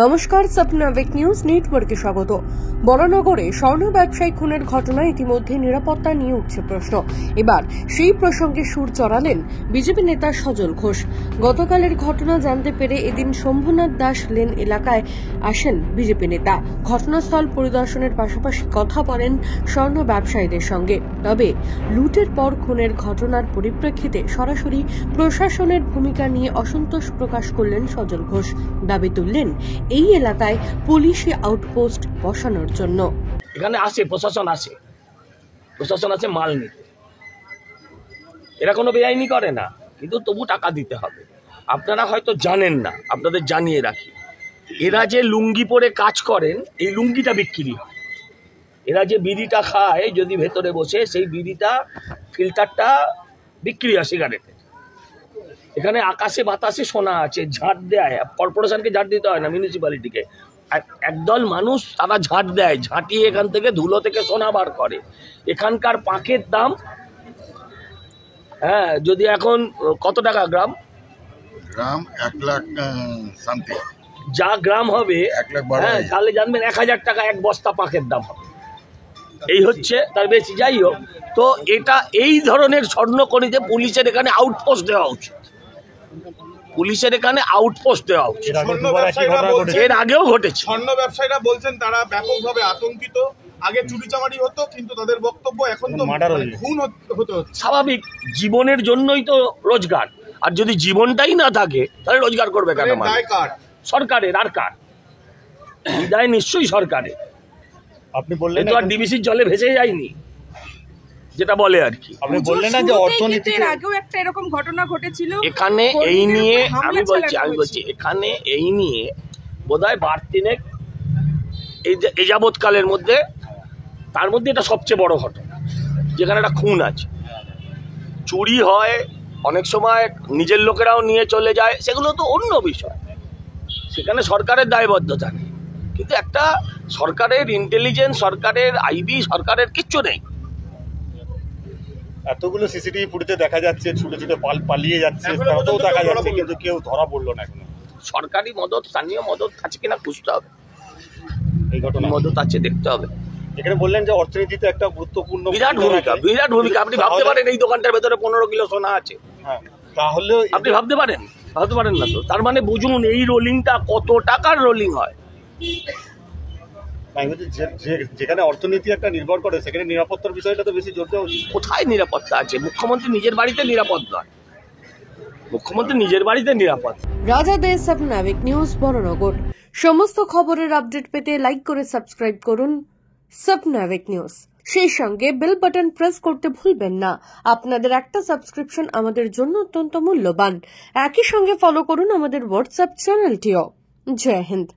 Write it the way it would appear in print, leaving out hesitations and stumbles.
নমস্কার, সপনা week news নেটওয়ার্কে স্বাগত। বরানগরে স্বর্ণ ব্যবসায়ী খুনের ঘটনায় ইতিমধ্যে নিরাপত্তা নিয়ে উঠছে প্রশ্ন। এবার সেই প্রসঙ্গে সুর চড়ালেন বিজেপি নেতা সজল ঘোষ। গতকালের ঘটনা জানতে পেরে এদিন শম্ভুনাথ দাস লেন এলাকায় আসেন বিজেপি নেতা। ঘটনাস্থল পরিদর্শনের পাশাপাশি কথা বলেন স্বর্ণ ব্যবসায়ীদের সঙ্গে। তবে লুটের পর খুনের ঘটনার পরিপ্রেক্ষিতে সরাসরি প্রশাসনের ভূমিকা নিয়ে অসন্তোষ প্রকাশ করলেন সজল ঘোষ। দাবি তুললেন এই এলাকায় পুলিশি আউটপোস্ট বসানোর জন্য। এখানে প্রশাসন আছে মাল নিতে। এরা কোনো বেআইনি করে না, কিন্তু তবু টাকা দিতে হবে। আপনারা হয়তো জানেন না, আপনাদের জানিয়ে রাখি, এরা যে লুঙ্গি পরে কাজ করেন, এই লুঙ্গিটা বিক্রি হয়। এরা যে বিড়িটা খায় যদি ভেতরে বসে, সেই বিড়িটা ফিল্টারটা বিক্রি হয় সিগারেটে। এখানে আকাশে বাতাসে শোনা আছে, ঝাঁট দেয়। কর্পোরেশনকে ঝাঁট দিতে হয় না, মিউনিসিপ্যালিটিকে। একদল মানুষ তারা ঝাঁট দেয়, ঝাঁটিয়ে এখান থেকে ধুলো থেকে সোনা বার করে। এখানকার পাঁকের দাম যদি এখন কত টাকা গ্রাম? 1 লাখ শান্তি যা গ্রাম হবে তাহলে জানবেন 1000 টাকা এক বস্তা পাঁকের দাম হবে। এই হচ্ছে তার বেশি, যাই হোক। তো এটা এই ধরনের স্বর্ণখনিতে পুলিশের এখানে আউটপোস্ট দেওয়া উচিত। এর আগেও ঘটেছে। স্বর্ণ ব্যবসায়ীরা বলছেন তারা ব্যাপকভাবে আতঙ্কিত। আগে চুরিচামারি হতো, কিন্তু তাদের বক্তব্য এখন তো খুন হতে হচ্ছে। স্বাভাবিক, জীবনের জন্যই তো রোজগার। আর যদি জীবনটাই না থাকে তাহলে রোজগার করবে কেন? সরকারের। আর কার দায়? নিশ্চয়ই সরকারের। আপনি বললেন তো আর ডিবিসির জলে ভেসে যায়নি, যেটা বলে আর কি। আপনি বললেন না যে অর্থনীতির আগেও একটা এরকম ঘটনা ঘটেছিল। এখানে এই নিয়ে আমি বলছি এখানে এই নিয়ে বোধহয় 12 এই যাবৎকালের মধ্যে, তার মধ্যে এটা সবচেয়ে বড় ঘটনা, যেখানে একটা খুন আছে। চুরি হয়, অনেক সময় নিজের লোকেরাও নিয়ে চলে যায়, সেগুলো তো অন্য বিষয়। সেখানে সরকারের দায়বদ্ধতা নেই, কিন্তু একটা সরকারের ইন্টেলিজেন্স, সরকারের আইবি, সরকারের কিচ্ছু নেই। এতগুলো সিসিটিভি ফুটেজে দেখা যাচ্ছে ছুটে ছুটে পালিয়ে যাচ্ছে, তাতেও দেখা যাচ্ছে, কিন্তু কেউ ধরা পড়লো না এখনো। সরকারি মদত, স্থানীয় মদত আছে কিনা খুঁজতে হবে। এই ঘটনা মদত আছে, দেখতে হবে। এখানে বললেন যে অর্থনীতিতে একটা গুরুত্বপূর্ণ বিরাট ভূমিকা। আপনি ভাবতে পারেন এই দোকানটার ভেতরে 15 কিলো সোনা আছে? তাহলে আপনি ভাবতে পারেন না তো? তার মানে বুঝুন এই রোলিংটা কত টাকার রোলিং হয়। যেখানে অর্থনীতি একটা নির্ভর করে, সেখানে নিরাপত্তার বিষয়টা তো বেশি জোর দেওয়া উচিত। কোথায় নিরাপত্তা আছে? মুখ্যমন্ত্রী নিজের বাড়িতে নিরাপদ নয়, মুখ্যমন্ত্রী নিজের বাড়িতে নিরাপদ। রাজা দে, সপনা উইক নিউজ, বরানগর। সমস্ত খবরের আপডেট পেতে লাইক করে সাবস্ক্রাইব করুন সপনা উইক নিউজ। সেই সঙ্গে বেল বাটন প্রেস করতে ভুলবেন না। আপনাদের একটা সাবস্ক্রিপশন আমাদের জন্য অত্যন্ত মূল্যবান। একই সঙ্গে ফলো করুন আমাদের হোয়াটসঅ্যাপ চ্যানেলটিও। জয় হিন্দ।